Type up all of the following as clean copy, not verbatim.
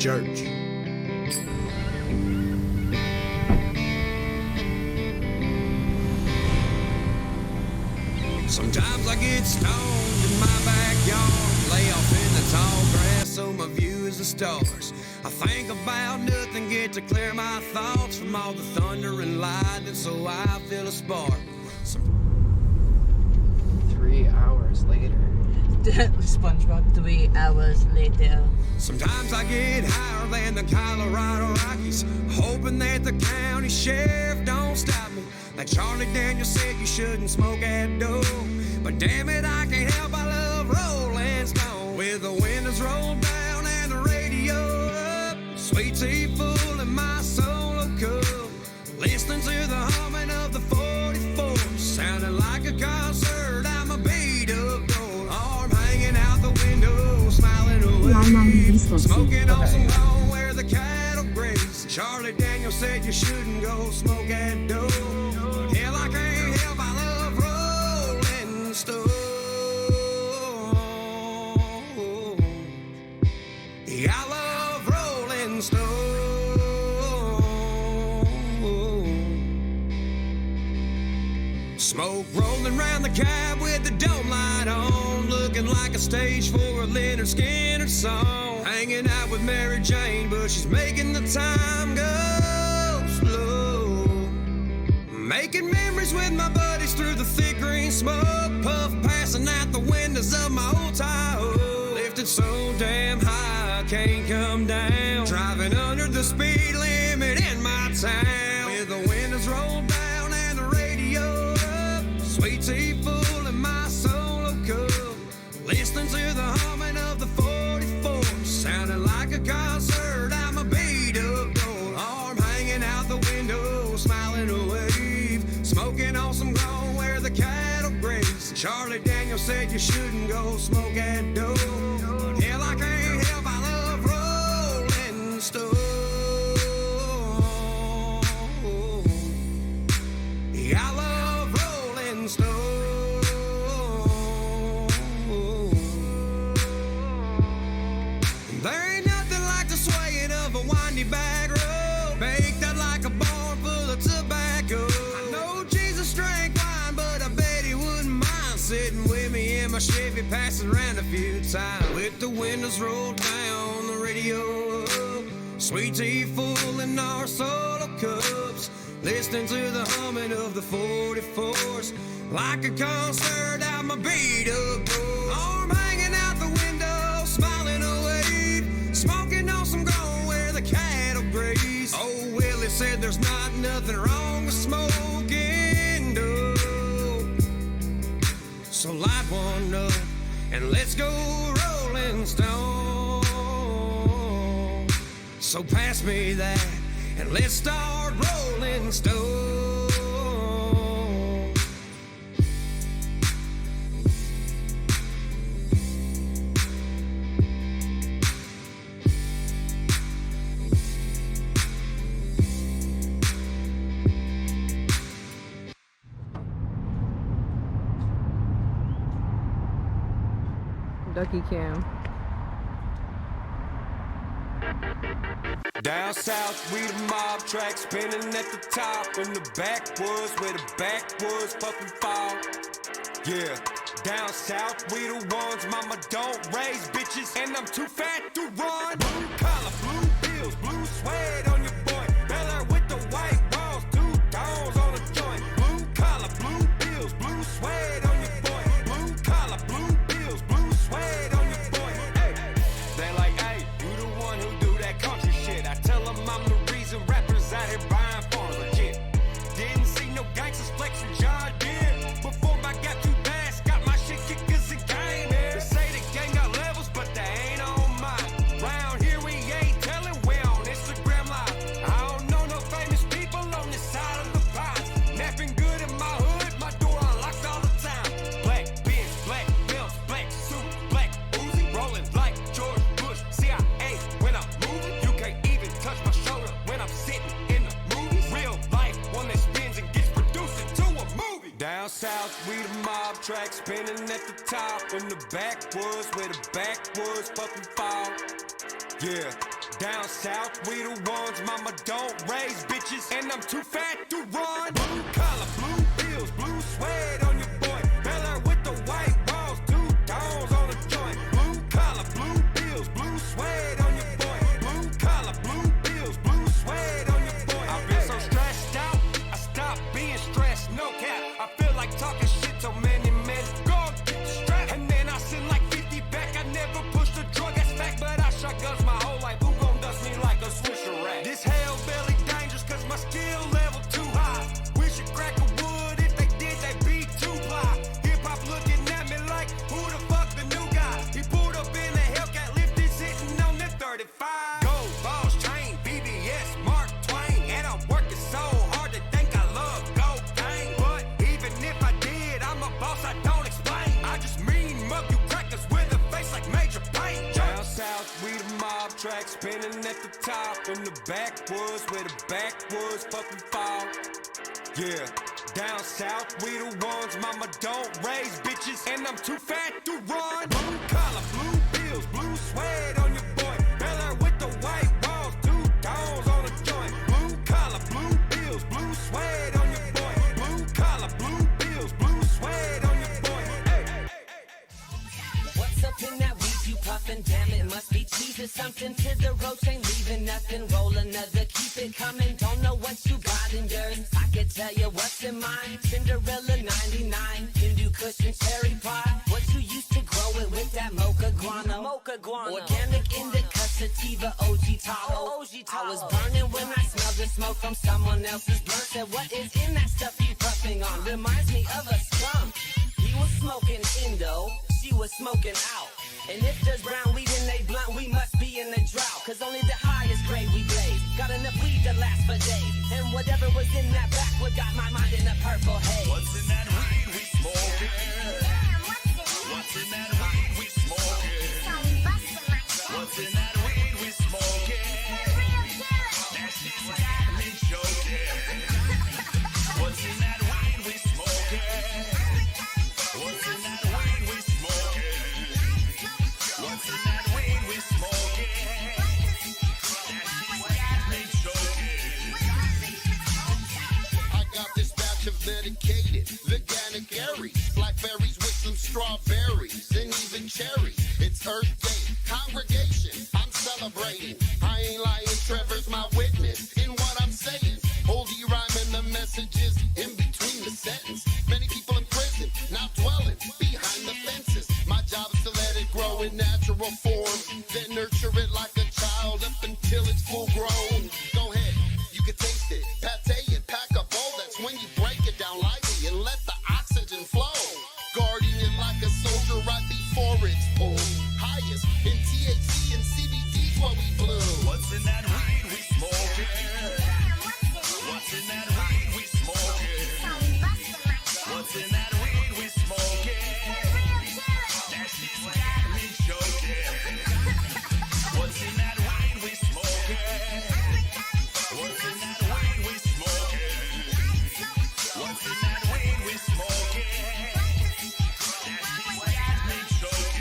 church. Sometimes I get stoned in my backyard, lay off in the tall grass so my view is the stars. I think about nothing, get to clear my thoughts from all the thunder and lightning, so I feel a spark. 3 hours later. SpongeBob, 3 hours later. Sometimes I get higher than the Colorado Rockies, hoping that the county sheriff don't stop me. Like Charlie Daniels said, you shouldn't smoke that dope, but damn it, I can't help, I love rolling stone. With the windows rolled down and the radio up, sweet tea full in my solo cup, listening to the humming of the 44, sounding like a concert. I'm a beat up gold, arm hanging out the window, smiling away, smoking on some lawn where the cattle graze. Charlie Daniels said you shouldn't go smoke that dope. Hell, I can't help, I love rolling stone. Yeah, I love rolling stone. Smoke rolling round the cab with the dome light on, looking like a stage for a Leonard Skinner song. Hanging out with Mary Jane, but she's making the time go slow. Making memories with my buddies through the thick green smoke, puff passing out the windows of my old Tahoe. Lifted so damn high I can't come down, driving under the speed limit in my town. With the windows rolled down and the radio up, sweet tea full in my solo cup, listening to the humming of the 44, sounding like a concert. I'm a beat up gold, arm hanging out the window, smiling away, smoking on some ground where the cattle graze. Charlie Daniels said you shouldn't go smoke that dope. Hell, I can't help, I love rolling stone. Yeah, I love rolling stone. There ain't nothing like the swaying of a windy back road, baked out like a barn full of tobacco. I know Jesus drank wine, but I bet he wouldn't mind sitting with me in my Chevy, passing around a few times. With the windows rolled down, the radio up, sweet tea full in our solo cups, listening to the humming of the 44s, like a concert. I'm a beat up gold, arm hanging out the window, smiling away, smoking on some ground where the cattle graze. Oh, Willie said there's not nothing wrong with smoking dope, so light one up and let's go rolling stone. So pass me that and let's start rolling stone. Ducky cam. Down south, we the mob track, spinning at the top in the backwoods, where the backwoods puffin' fall. Yeah, down south, we the ones, mama don't raise bitches, and I'm too fat to run. Blue collar, blue bills, blue suede on your boy, Bel Air with the white walls, 2 doors on the joint. Blue collar, blue bills, blue suede on your boy, blue collar, blue bills, blue suede on your boy. Hey, they like, hey, you the one who do that country shit. I tell them I'm the reason rappers out here buying phones legit. Didn't see no gangsters flexing John Deere before I got too fast. Got my shit kicked 'cause the game. They say the gang got levels, but they ain't on mine. Round here we ain't telling, we on Instagram live. I don't know no famous people on this side of the pond. Napping good in my hood, my door unlocked all the time. Black Benz, black belts, black suit, black Uzi, rolling like George Bush, CIA. When I'm moving, you can't even touch my shoulder when I'm sitting in the movies. Real life, one that spins and gets produced into a movie. Down south, we the mob track, spinning at the top in the backwoods, where the backwoods fucking fall. Yeah, Down south, we the ones, mama don't raise bitches, and I'm too fat to run. Blue collar, blue bills, blue suede on your boy. Bel Air with the white walls, 2 dogs on a joint. Blue collar, blue bills, blue suede on your boy. Blue collar, blue bills, blue suede on your boy. I've been so stressed out, I stopped being stressed, no cap. I feel like talking shit so many men. Go get the strap, and then I send like 50 back. I never pushed a drug, that's fact, but I shot guns my whole life. Who gon' dust me like a Swisher rat? This hell belly dangerous, cause my skill level too high. We should crack a wood, if they did, they be 2-ply. Hip-hop looking at me like, who the fuck the new guy? He pulled up in a Hellcat lift, he's sitting on the 35. Go, balls, train, BBS, Mark Twain. And I'm working so hard to think I love cocaine. But even if I did, I'm a boss, I don't explain. I just mean mug you crackers with a face like Major Payne. Down south, we the mob track, spinning at the top. In the backwoods, where the backwoods fucking fall. Yeah, down south, we the ones, mama don't raise bitches, and I'm too fat to run. Blue collar, blue bills, blue suede on your boy. Bel Air with the white walls, 2 dogs on a joint. Blue collar, blue bills, blue suede on your boy. Blue collar, blue bills, blue suede on your boy. Hey, hey, hey. What's up in that weed you puffin'? Damn, it must be cheese or something. To the roach ain't leaving nothing. Roll another, keep it coming. Don't know what you got in yours. I can tell you what's in mine. Cinderella 99, Hindu cushion cherry pie. What you used to grow it with that mocha guano. Organic indica sativa OG Tahoe. I was burning when I smelled the smoke from someone else's blunt. Said, what is in that stuff you puffing on? Reminds me of a skunk. He was smoking Indo, she was smoking out. And if there's brown weed in they blunt, we must be in a drought. Cause only the highest grade we blaze got enough weed to last for days. And whatever was in that backwood got my mind in a purple haze. What's in that weed we smoking? What's in that weed we smoking? What's in that weed we smoking? That shit's got me choking. What's in that weed we smoking? What's in that weed we smoking? What's in that weed we smoking? That shit's got me choking. I got this batch of medicated veganic berries, blackberries with some strawberries and even cherries. It's Earth Day, congregation, I'm celebrating. I ain't lying, Trevor's my witness in what I'm saying. Oldie rhyming the messages in between the sentence. Many people in prison now dwelling behind the fences. My job is to let it grow in natural form, then nurture it like a child up until it's full grown. Go ahead, you can taste it, pate and pack a bowl. That's when you break it down lightly and let the oxygen flow. Guarding it like a soldier right before it's pulled. Highest in THC and CBD's what we blew. What's in that weed we smoking? What's in that weed we smoking? What's in that weed we smoking? That shit's got me choking. What's in that weed we smoking? What's in that weed we smoking? What's in that weed we smoking? That shit's got me choking.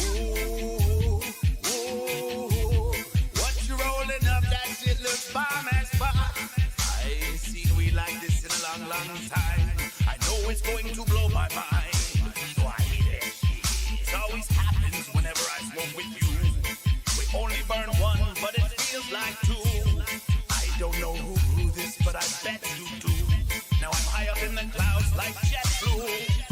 Ooh, ooh, what you rolling up? That shit looks bomb as fuck. I ain't seen weed like this in a long, long time. I know it's going to blow my mind. So I hate it. It always happens whenever I smoke with you. We only burn one, but it feels like 2. I don't know who grew this, but I bet you do. Now I'm high up in the clouds like